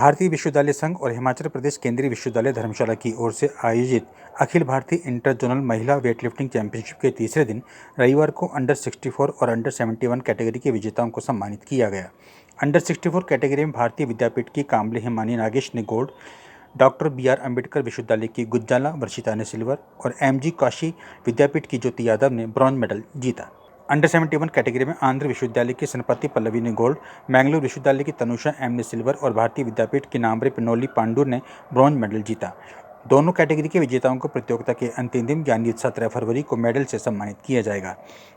भारतीय विश्वविद्यालय संघ और हिमाचल प्रदेश केंद्रीय विश्वविद्यालय धर्मशाला की ओर से आयोजित अखिल भारतीय इंटर जोनल महिला वेटलिफ्टिंग चैंपियनशिप के तीसरे दिन रविवार को अंडर 64 और अंडर 71 कैटेगरी के विजेताओं को सम्मानित किया गया। अंडर 64 कैटेगरी में भारतीय विद्यापीठ की कामले हिमानी नागेश ने गोल्ड, डॉक्टर BR अम्बेडकर विश्वविद्यालय की गुज्जाला वर्षिता ने सिल्वर और MG काशी विद्यापीठ की ज्योति यादव ने ब्रॉन्ज मेडल जीता। अंडर 71 कैटेगरी में आंध्र विश्वविद्यालय की सनपति पल्लवी ने गोल्ड, मैंगलोर विश्वविद्यालय की तनुषा M ने सिल्वर और भारतीय विद्यापीठ की नाम्रे पिनोली पांडुर ने ब्रॉन्ज मेडल जीता। दोनों कैटेगरी के विजेताओं को प्रतियोगिता के अंतिम दिन यानी 17 फरवरी को मेडल से सम्मानित किया जाएगा।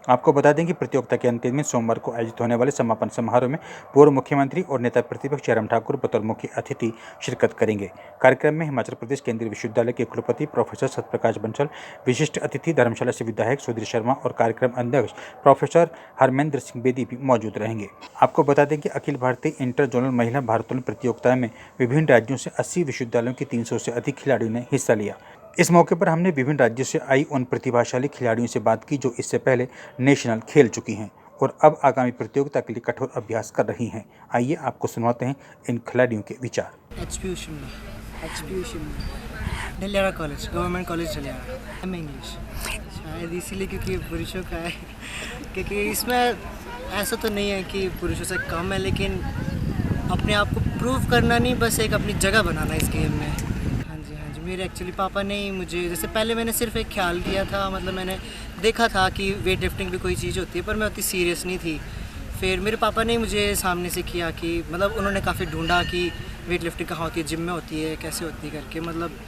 आपको बता दें कि प्रतियोगिता के अंतिम दिन सोमवार को आयोजित होने वाले समापन समारोह में पूर्व मुख्यमंत्री और नेता प्रतिपक्ष जयराम ठाकुर बतौर मुख्य अतिथि शिरकत करेंगे। कार्यक्रम में हिमाचल प्रदेश केंद्रीय विश्वविद्यालय के कुलपति प्रोफेसर सत्यप्रकाश बंसल, विशिष्ट अतिथि धर्मशाला से विधायक सुधीर शर्मा और कार्यक्रम अध्यक्ष प्रोफेसर हरमेंद्र सिंह बेदी भी मौजूद रहेंगे। आपको बता दें कि अखिल भारतीय इंटर जोनल महिला भारोत्तोलन प्रतियोगिता में विभिन्न राज्यों से 80 विश्वविद्यालयों के 300 से अधिक खिलाड़ियों ने हिस्सा लिया। इस मौके पर हमने विभिन्न राज्यों से आई उन प्रतिभाशाली खिलाड़ियों से बात की जो इससे पहले नेशनल खेल चुकी हैं और अब आगामी प्रतियोगिता के लिए कठोर अभ्यास कर रही हैं। आइए आपको सुनवाते हैं इन खिलाड़ियों के विचार। HPU Dhaliyara college, government college Dhaliyara. M English शायद इसीलिए क्योंकि पुरुषों का है, क्योंकि इसमें ऐसा तो नहीं है कि पुरुषों से कम है, लेकिन अपने आप को प्रूव करना नहीं, बस एक अपनी जगह बनाना इस गेम में। हाँ जी मेरे एक्चुअली पापा ने ही मुझे, जैसे पहले मैंने सिर्फ एक ख्याल किया था, मतलब मैंने देखा था कि वेट लिफ्टिंग भी कोई चीज़ होती है, पर मैं उतनी सीरियस नहीं थी। फिर मेरे पापा ने मुझे सामने से किया कि मतलब उन्होंने काफ़ी ढूंढा कि वेट लिफ्टिंग कहाँ होती है, जिम में होती है, कैसे होती है करके। मतलब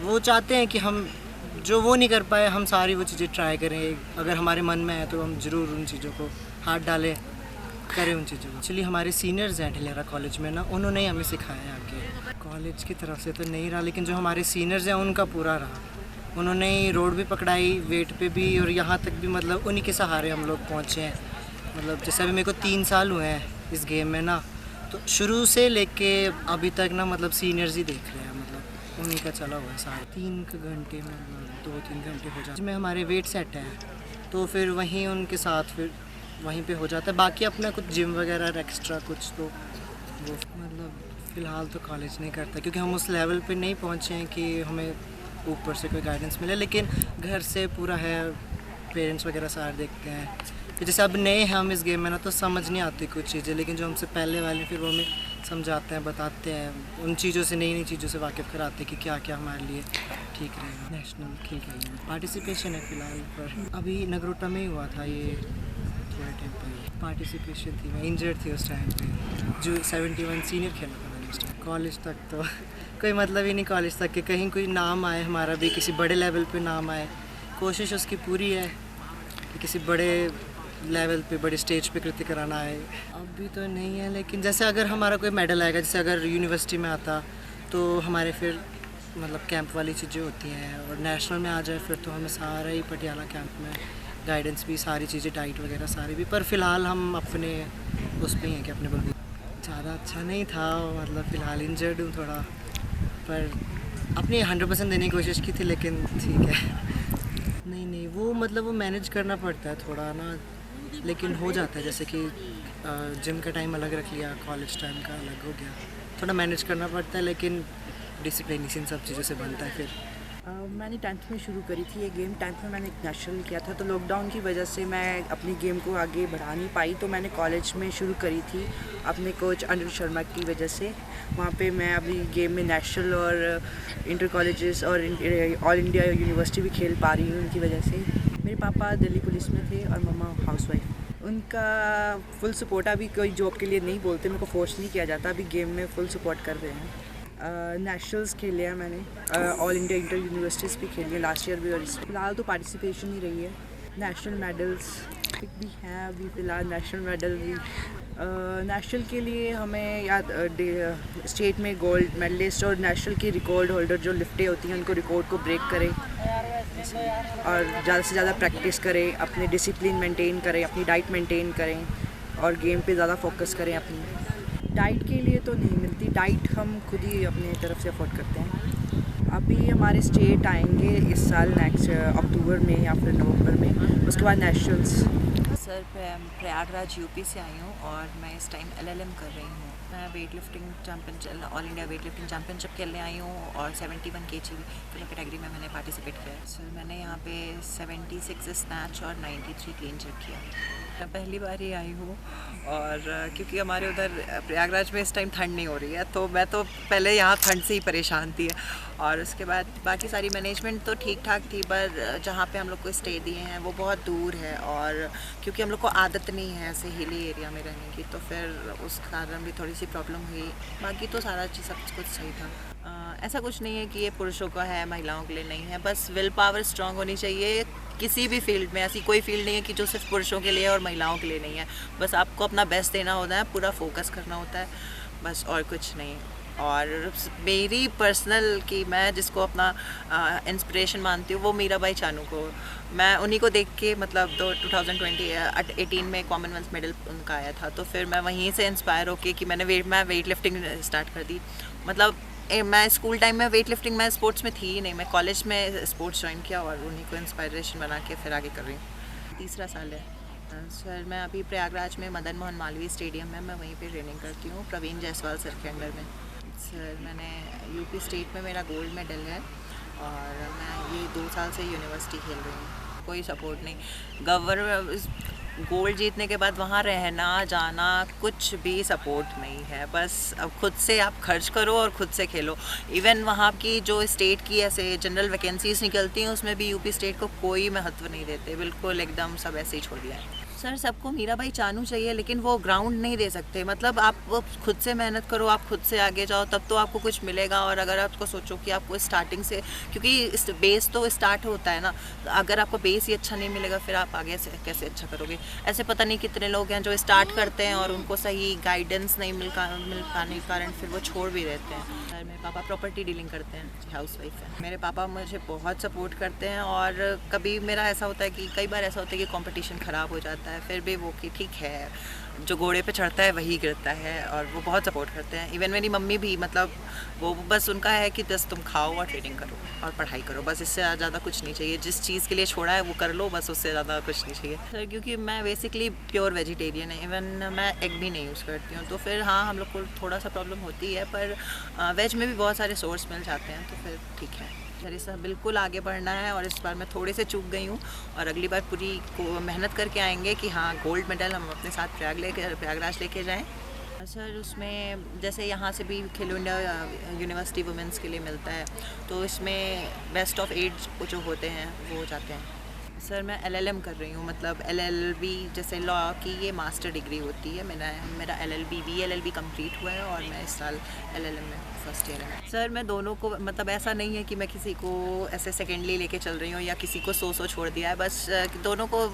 वो चाहते हैं कि हम जो वो नहीं कर पाए, हम सारी वो चीज़ें ट्राई करें। अगर हमारे मन में है तो हम ज़रूर उन चीज़ों को हाथ डालें, करें उन चीज़ों को। एक्चुअली हमारे सीनियर्स हैं ढलियारा कॉलेज में ना, उन्होंने ही हमें सिखाया है आगे। कॉलेज की तरफ से तो नहीं रहा, लेकिन जो हमारे सीनियर्स हैं उनका पूरा रहा। उन्होंने ही रोड भी पकड़ाई, वेट पे भी, और यहाँ तक भी मतलब उन्हीं के सहारे हम लोग पहुँचे हैं। मतलब जैसे अभी मेरे को 3 साल हुए हैं इस गेम में ना, तो शुरू से लेके अभी तक ना मतलब सीनियर्स ही देख रहे हैं, मतलब उन्हीं का चला हुआ है सारा। 3 घंटे में 2-3 घंटे हो जाते हैं। हमारे वेट सेट है तो फिर वहीं उनके साथ फिर वहीं पे हो जाता है। बाकी अपना कुछ जिम वगैरह एक्स्ट्रा कुछ तो वो मतलब फ़िलहाल तो कॉलेज नहीं करता, क्योंकि हम उस लेवल पे नहीं पहुँचे हैं कि हमें ऊपर से कोई गाइडेंस मिले। लेकिन घर से पूरा है, पेरेंट्स वगैरह सारे देखते हैं। फिर जैसे अब नए हैं हम इस गेम में ना, तो समझ नहीं आती कुछ चीज़ें, लेकिन जो हमसे पहले वाले फिर वो हमें समझाते हैं, बताते हैं, उन चीज़ों से, नई चीज़ों से वाकिफ़ कराते हैं कि क्या क्या हमारे लिए ठीक रहेगा। नेशनल खेल खेलने में पार्टिसिपेशन है फ़िलहाल, पर अभी नगरोटा में ही हुआ था ये थोड़े टाइम पहले। पार्टिसिपेशन थी, मैं इंजर्ड थी उस टाइम पे, जो 71 सीनियर खेला था मैंने उस टाइम। कॉलेज तक तो कोई मतलब ही नहीं कॉलेज तक के, कहीं कोई नाम आए हमारा भी, किसी बड़े लेवल पे नाम आए। कोशिश उसकी पूरी है कि किसी बड़े लेवल पे, बड़े स्टेज पे कृत्य कराना है। अभी तो नहीं है, लेकिन जैसे अगर हमारा कोई मेडल आएगा, जैसे अगर यूनिवर्सिटी में आता तो हमारे फिर मतलब कैंप वाली चीज़ें होती हैं, और नेशनल में आ जाए फिर तो हमें सारा ही पटियाला कैंप में गाइडेंस भी, सारी चीज़ें, डाइट वगैरह सारी भी। पर फ़िलहाल हम अपने उस पर ही हैं कि अपने बल ज़्यादा अच्छा नहीं था, मतलब फ़िलहाल इंजर्ड हूँ थोड़ा, पर अपनी 100% देने की कोशिश की थी, लेकिन ठीक है। नहीं वो मतलब वो मैनेज करना पड़ता है थोड़ा ना, लेकिन हो जाता है। जैसे कि जिम का टाइम अलग रख लिया, कॉलेज टाइम का अलग हो गया, थोड़ा मैनेज करना पड़ता है, लेकिन डिसिप्लिन इन सब चीज़ों से बनता है। फिर मैंने 10th में शुरू करी थी ये गेम। 10th में मैंने एक नेशनल किया था, तो लॉकडाउन की वजह से मैं अपनी गेम को आगे बढ़ा नहीं पाई, तो मैंने कॉलेज में शुरू करी थी अपने कोच अनुज शर्मा की वजह से। वहाँ पे मैं अभी गेम में नेशनल और इंटर कॉलेजेस और ऑल इंडिया यूनिवर्सिटी भी खेल पा रही हूँ उनकी वजह से। मेरे पापा दिल्ली पुलिस में थे और मम्मा हाउसवाइफ। उनका फुल सपोर्ट, अभी कोई जॉब के लिए नहीं बोलते, मेरे को फोर्स नहीं किया जाता, अभी गेम में फुल सपोर्ट कर रहे हैं। नेशनल्स खेले हैं मैंने, ऑल इंडिया इंटर यूनिवर्सिटीज़ भी खेली है लास्ट ईयर भी, और फिलहाल तो पार्टिसिपेशन ही रही है। नेशनल मेडल्स भी हैं अभी फ़िलहाल, नेशनल मेडल भी। नेशनल के लिए हमें याद स्टेट में गोल्ड मेडलिस्ट और नेशनल की रिकॉर्ड होल्डर जो लिफ्टें होती हैं उनको रिकॉर्ड को ब्रेक करें, और ज़्यादा से ज़्यादा प्रैक्टिस करें, अपने डिसिप्लिन मेंटेन करें, अपनी डाइट मेंटेन करें, और गेम पे ज़्यादा फोकस करें। अपनी डाइट के लिए तो नहीं मिलती, डाइट हम खुद ही अपनी तरफ से अफोर्ड करते हैं। अभी हमारे स्टेट आएंगे इस साल, नेक्स्ट अक्टूबर में या फिर नवंबर में, उसके बाद नेशनल्स। सर प्रयागराज यूपी से आई हूँ और मैं इस टाइम एलएलएम कर रही हूँ। मैं weight lifting champion all India weight lifting championship खेलने आई हूँ और 71 केजी कैटेगरी में मैंने पार्टिसिपेट किया है। सर मैंने यहाँ पे 76 स्नैच और 93 क्लीन जेट किया। मैं पहली बार ही आई हूँ और क्योंकि हमारे उधर प्रयागराज में इस टाइम ठंड नहीं हो रही है तो मैं तो पहले यहाँ ठंड से ही परेशान थी और उसके बाद बाकी सारी मैनेजमेंट तो ठीक ठाक थी, पर जहाँ पे हम लोग को स्टे दिए हैं वो बहुत दूर है और क्योंकि हम लोग को आदत नहीं है ऐसे हिली एरिया में रहने की तो फिर उस कारण भी थोड़ी सी प्रॉब्लम हुई। बाकी तो सारा चीज़ सब कुछ सही था। ऐसा कुछ नहीं है कि ये पुरुषों का है महिलाओं के लिए नहीं है, बस विल पावर स्ट्रांग होनी चाहिए। किसी भी फील्ड में ऐसी कोई फील्ड नहीं है कि जो सिर्फ पुरुषों के लिए और महिलाओं के लिए नहीं है। बस आपको अपना बेस्ट देना होता है, पूरा फोकस करना होता है, बस और कुछ नहीं। और मेरी पर्सनल कि मैं जिसको अपना इंस्पिरेशन मानती हूँ वो मीराबाई चानू को, मैं उन्हीं को देख के मतलब 2018 में कॉमनवेल्थ मेडल उनका आया था तो फिर मैं वहीं से इंस्पायर होके कि मैं वेट लिफ्टिंग स्टार्ट कर दी। मतलब मैं स्कूल टाइम में वेट लिफ्टिंग में स्पोर्ट्स में थी ही नहीं, मैं कॉलेज में स्पोर्ट्स ज्वाइन किया और उन्हीं को इंस्पायरेशन बना के फिर आगे कर रही हूँ। तीसरा साल है सर। मैं अभी प्रयागराज में मदन मोहन मालवीय स्टेडियम में मैं वहीं पे ट्रेनिंग करती हूँ प्रवीण जायसवाल सर के अंडर में। सर मैंने यूपी स्टेट में मेरा गोल्ड मेडल है और मैं ये 2 साल से यूनिवर्सिटी खेल रही हूँ। कोई सपोर्ट नहीं, गवर्नमेंट गोल्ड जीतने के बाद वहाँ रहना जाना कुछ भी सपोर्ट नहीं है, बस अब खुद से आप खर्च करो और खुद से खेलो। इवन वहाँ की जो स्टेट की ऐसे जनरल वैकेंसीज निकलती हैं उसमें भी यूपी स्टेट को कोई महत्व नहीं देते, बिल्कुल एकदम सब ऐसे ही छोड़ दिया है। सर सबको मीराबाई चानू चाहिए लेकिन वो ग्राउंड नहीं दे सकते। मतलब आप खुद से मेहनत करो, आप खुद से आगे जाओ तब तो आपको कुछ मिलेगा। और अगर आपको सोचो कि आपको स्टार्टिंग से, क्योंकि इस बेस तो स्टार्ट होता है ना, अगर आपको बेस ही अच्छा नहीं मिलेगा फिर आप आगे से कैसे अच्छा करोगे। ऐसे पता नहीं कितने लोग हैं जो स्टार्ट करते हैं और उनको सही गाइडेंस नहीं मिल पाने के कारण फिर वो छोड़ भी देते हैं। सर मेरे पापा प्रॉपर्टी डीलिंग करते हैं, हाउस वाइफ है। मेरे पापा मुझे बहुत सपोर्ट करते हैं और कभी मेरा ऐसा होता है कि कई बार ऐसा होता है कि कंपटीशन ख़राब हो जाता है फिर भी वो कि ठीक है, जो घोड़े पे चढ़ता है वही गिरता है, और वो बहुत सपोर्ट करते हैं। इवन मेरी मम्मी भी, मतलब वो बस उनका है कि बस तुम खाओ और ट्रेनिंग करो और पढ़ाई करो, बस इससे ज़्यादा कुछ नहीं चाहिए। जिस चीज़ के लिए छोड़ा है वो कर लो, बस उससे ज़्यादा कुछ नहीं चाहिए। सर क्योंकि मैं बेसिकली प्योर वेजिटेरियन है, इवन मैं एग भी नहीं यूज़ करती हूँ, तो फिर हाँ हम लोग को थोड़ा सा प्रॉब्लम होती है, पर वेज में भी बहुत सारे सोर्स मिल जाते हैं तो फिर ठीक है। सर इस बिल्कुल आगे बढ़ना है और इस बार मैं थोड़े से चूक गई हूँ और अगली बार पूरी मेहनत करके आएंगे कि हाँ गोल्ड मेडल हम अपने साथ प्रयागराज लेके जाएं। सर उसमें जैसे यहाँ से भी खेलो इंडिया यूनिवर्सिटी वुमेंस के लिए मिलता है, तो इसमें बेस्ट ऑफ 8 जो होते हैं वो हो जाते हैं। सर मैं LLM कर रही हूँ, मतलब LLB जैसे लॉ की ये मास्टर डिग्री होती है। मेरा LLB कंप्लीट हुआ है और मैं इस साल LLM में फर्स्ट ईयर है। सर मैं दोनों को, मतलब ऐसा नहीं है कि मैं किसी को ऐसे सेकेंडली लेके चल रही हूँ या किसी को सो छोड़ दिया है, बस दोनों को।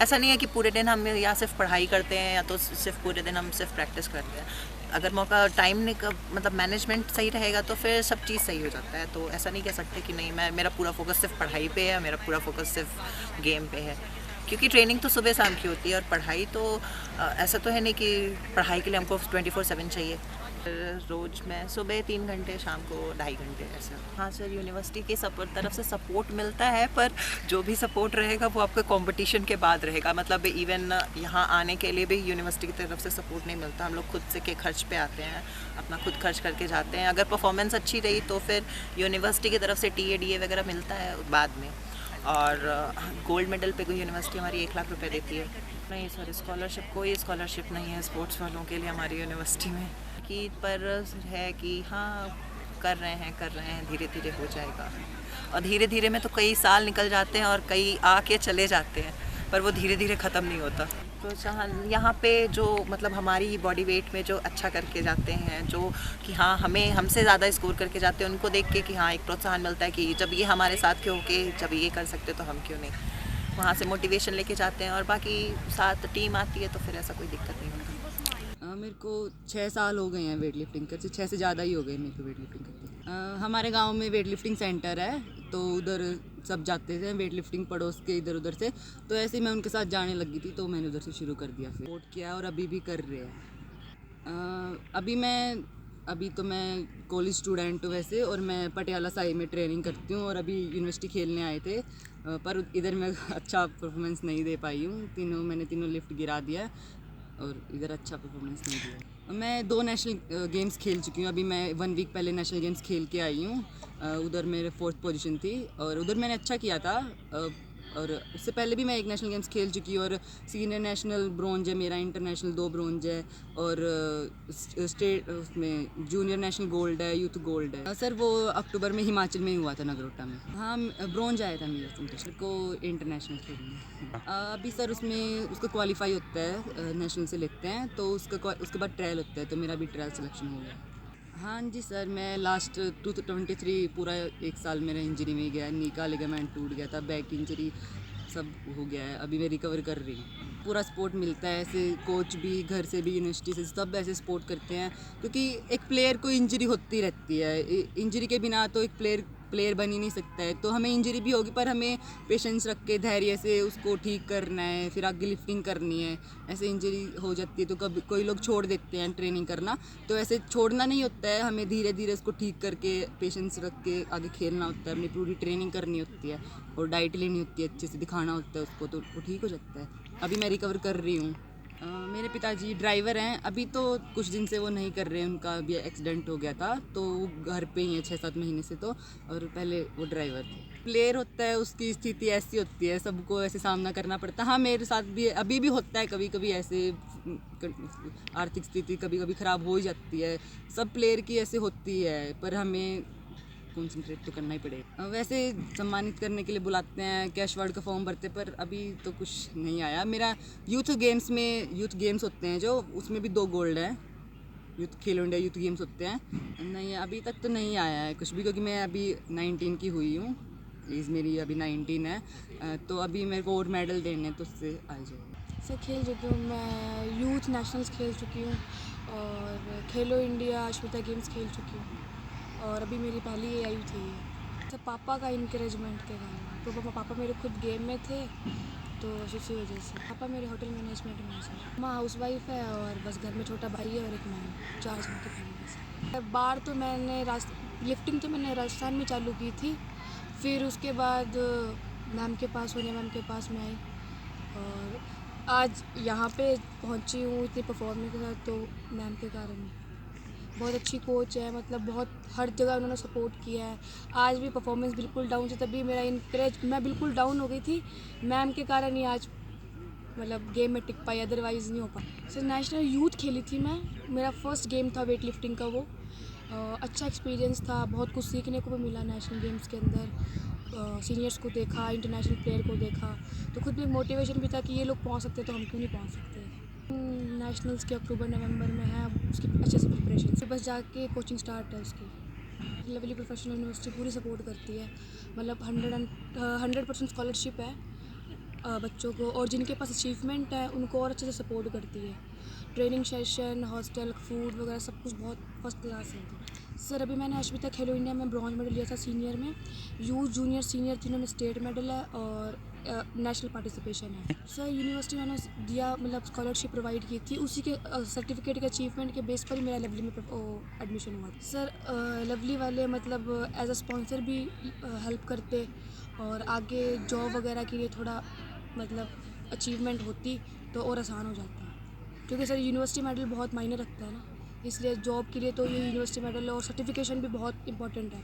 ऐसा नहीं है कि पूरे दिन हम या सिर्फ पढ़ाई करते हैं या तो सिर्फ पूरे दिन हम सिर्फ प्रैक्टिस करते हैं। अगर मौका टाइम मतलब मैनेजमेंट सही रहेगा तो फिर सब चीज़ सही हो जाता है। तो ऐसा नहीं कह सकते कि नहीं मेरा पूरा फोकस सिर्फ पढ़ाई पे है, मेरा पूरा फोकस सिर्फ गेम पे है, क्योंकि ट्रेनिंग तो सुबह शाम की होती है और पढ़ाई तो ऐसा तो है नहीं कि पढ़ाई के लिए हमको 24/7 चाहिए। रोज़ मैं सुबह 3 घंटे, शाम को 2.5 घंटे ऐसा। हाँ सर यूनिवर्सिटी की तरफ से सपोर्ट मिलता है, पर जो भी सपोर्ट रहेगा वो आपके कंपटीशन के बाद रहेगा। मतलब इवन यहाँ आने के लिए भी यूनिवर्सिटी की तरफ से सपोर्ट नहीं मिलता। हम लोग खुद से के खर्च पे आते हैं, अपना खुद खर्च करके जाते हैं। अगर परफॉर्मेंस अच्छी रही तो फिर यूनिवर्सिटी की तरफ से TA वगैरह मिलता है बाद में। और गोल्ड मेडल पे कोई यूनिवर्सिटी हमारी 1 लाख रुपए देती है। नहीं सर कोई स्कॉलरशिप नहीं है स्पोर्ट्स वालों के लिए हमारी यूनिवर्सिटी में, कि पर है कि हाँ कर रहे हैं, धीरे धीरे हो जाएगा। और धीरे धीरे में तो कई साल निकल जाते हैं और कई आके चले जाते हैं, पर वो धीरे धीरे ख़त्म नहीं होता। प्रोत्साहन यहाँ पे जो मतलब हमारी बॉडी वेट में जो अच्छा करके जाते हैं, जो कि हाँ हमसे ज़्यादा स्कोर करके जाते हैं, उनको देख के कि हाँ एक प्रोत्साहन मिलता है कि जब ये हमारे साथ के होके जब ये कर सकते तो हम क्यों नहीं। वहाँ से मोटिवेशन लेके जाते हैं और बाकी साथ टीम आती है तो फिर ऐसा कोई दिक्कत नहीं होता। मेरे को 6 साल हो गए हैं वेट लिफ्टिंग करते, 6 से ज़्यादा ही हो गए मेरे को वेट लिफ्टिंग करते। हमारे गांव में वेट लिफ्टिंग सेंटर है तो उधर सब जाते थे वेट लिफ्टिंग पड़ोस के इधर उधर से, तो ऐसे ही मैं उनके साथ जाने लगी थी तो मैंने उधर से शुरू कर दिया, फिर सपोर्ट किया और अभी भी कर रहे हैं। अभी तो मैं कॉलेज स्टूडेंट हूँ वैसे, और मैं पटियाला साई में ट्रेनिंग करती हूँ और अभी यूनिवर्सिटी खेलने आए थे पर इधर मैं अच्छा परफॉर्मेंस नहीं दे पाई हूँ। मैंने तीनों लिफ्ट गिरा दिया और इधर अच्छा परफॉर्मेंस नहीं दिया। मैं 2 नेशनल गेम्स खेल चुकी हूँ। अभी मैं 1 वीक पहले नेशनल गेम्स खेल के आई हूँ। उधर मेरे 4th पोजीशन थी और उधर मैंने अच्छा किया था। और उससे पहले भी मैं एक नेशनल गेम्स खेल चुकी हूँ और सीनियर नेशनल ब्रोंज है मेरा, इंटरनेशनल 2 ब्रोंज है और स्टेट उसमें जूनियर नेशनल गोल्ड है, यूथ गोल्ड है। सर वो अक्टूबर में हिमाचल में ही हुआ था, नगरोटा में। हाँ, ब्रोंज आया था मेरा इंटरनेशनल को, इंटरनेशनल खेलने। अभी सर उसमें उसका क्वालिफाई होता है, नेशनल से लेते हैं तो उसके बाद ट्रायल होता है, तो मेरा भी ट्रायल सिलेक्शन हो गया। हाँ जी सर, मैं लास्ट 2023 पूरा 1 साल मेरा इंजरी में ही गया। नी का लिगामेंट टूट गया था, बैक इंजरी सब हो गया है। अभी मैं रिकवर कर रही हूँ। पूरा सपोर्ट मिलता है, ऐसे कोच भी घर से भी, यूनिवर्सिटी से सब ऐसे सपोर्ट करते हैं, क्योंकि एक प्लेयर को इंजरी होती रहती है। इंजरी के बिना तो एक प्लेयर बन ही नहीं सकता है। तो हमें इंजरी भी होगी पर हमें पेशेंस रख के धैर्य से उसको ठीक करना है, फिर आगे लिफ्टिंग करनी है। ऐसे इंजरी हो जाती है तो कभी कोई लोग छोड़ देते हैं ट्रेनिंग करना, तो ऐसे छोड़ना नहीं होता है। हमें धीरे धीरे उसको ठीक करके पेशेंस रख के आगे खेलना होता है, अपनी पूरी ट्रेनिंग करनी होती है और डाइट लेनी होती है, अच्छे से दिखाना होता है उसको, तो वो ठीक हो जाता है। अभी मैं रिकवर कर रही हूँ। मेरे पिताजी ड्राइवर हैं। अभी तो कुछ दिन से वो नहीं कर रहे हैं, उनका अभी एक्सीडेंट हो गया था तो वो घर पे ही है 6-7 महीने से तो, और पहले वो ड्राइवर थे। प्लेयर होता है, उसकी स्थिति ऐसी होती है, सबको ऐसे सामना करना पड़ता है। हाँ, मेरे साथ भी अभी भी होता है, कभी कभी ऐसे आर्थिक स्थिति कभी कभी ख़राब हो ही जाती है। सब प्लेयर की ऐसे होती है, पर हमें कॉन्सेंट्रेट तो करना ही पड़ेगा। वैसे सम्मानित करने के लिए बुलाते हैं, कैश अवार्ड का फॉर्म भरते, पर अभी तो कुछ नहीं आया। मेरा यूथ गेम्स होते हैं जो, उसमें भी 2 गोल्ड हैं। खेलो इंडिया यूथ गेम्स होते हैं, नहीं अभी तक तो नहीं आया है कुछ भी, क्योंकि मैं अभी 19 की हुई हूँ, एज मेरी अभी 19 है। तो अभी मेरे को और मेडल देने तो उससे आ जाएगा। से खेल चुकी हूँ मैं, यूथ नेशनल्स खेल चुकी हूँ और खेलो इंडिया अश्मिता गेम्स खेल चुकी हूँ और अभी मेरी पहली AIU थी। तो पापा का इंकरेजमेंट के कारण, तो पापा मेरे खुद गेम में थे तो इसी वजह से। पापा मेरे होटल मैनेजमेंट में हैं। माँ हाउसवाइफ है और बस घर में छोटा भाई है और एक मैं, 4 जन की फैमिली से। बार तो मैंने लिफ्टिंग तो मैंने राजस्थान में चालू की थी, फिर उसके बाद मैम के पास, सोनिया मैम के पास मैं आई और आज यहाँ पे पहुँची हूँ इतनी परफॉर्मेंस के साथ, तो मैम के कारण। बहुत अच्छी कोच है, मतलब बहुत हर जगह उन्होंने सपोर्ट किया है। आज भी परफॉर्मेंस बिल्कुल डाउन थी, तभी मेरा मैं बिल्कुल डाउन हो गई थी, मैम के कारण ही आज मतलब गेम में टिक पाई, अदरवाइज़ नहीं हो पाई। सर नेशनल यूथ खेली थी मैं, मेरा फर्स्ट गेम था वेट लिफ्टिंग का वो। अच्छा एक्सपीरियंस था, बहुत कुछ सीखने को भी मिला नेशनल गेम्स के अंदर। सीनियर्स को देखा, इंटरनेशनल प्लेयर को देखा, तो खुद भी मोटिवेशन भी था कि ये लोग पहुंच सकते तो हम क्यों नहीं पहुंच सकते। नेशनल्स के अक्टूबर नवंबर में है, उसकी अच्छे से प्रिपरेशन से बस जाके कोचिंग स्टार्ट है उसकी। लवली प्रोफेशनल यूनिवर्सिटी पूरी सपोर्ट करती है, मतलब 100% स्कॉलरशिप है बच्चों को, और जिनके पास अचीवमेंट है उनको और अच्छे से सपोर्ट करती है। ट्रेनिंग सेशन, हॉस्टल, फूड वगैरह सब कुछ बहुत फर्स्ट क्लास है। सर अभी मैंने अश्मिता खेलो इंडिया में ब्रॉन्ज मेडल लिया था सीनियर में, यूथ जूनियर सीनियर तीनों में स्टेट मेडल है और नेशनल पार्टिसिपेशन है। सर यूनिवर्सिटी मैंने दिया, मतलब स्कॉलरशिप प्रोवाइड की थी, उसी के सर्टिफिकेट के अचीवमेंट के बेस पर ही मेरा लवली में एडमिशन हुआ। सर लवली वाले मतलब एज अ स्पॉन्सर भी हेल्प करते और आगे जॉब वगैरह के लिए थोड़ा मतलब अचीवमेंट होती तो और आसान हो जाता, क्योंकि सर यूनिवर्सिटी मेडल बहुत मायने रखता है ना, इसलिए जॉब के लिए तो ये यूनिवर्सिटी मेडल और सर्टिफिकेशन भी बहुत इंपॉर्टेंट है।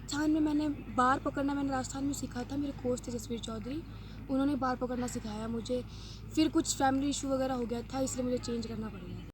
राजस्थान में मैंने बार पकड़ना मैंने राजस्थान में सीखा था, मेरे कोच थे जसवीर चौधरी, उन्होंने बार पकड़ना सिखाया मुझे। फिर कुछ फैमिली इशू वगैरह हो गया था, इसलिए मुझे चेंज करना पड़ गया।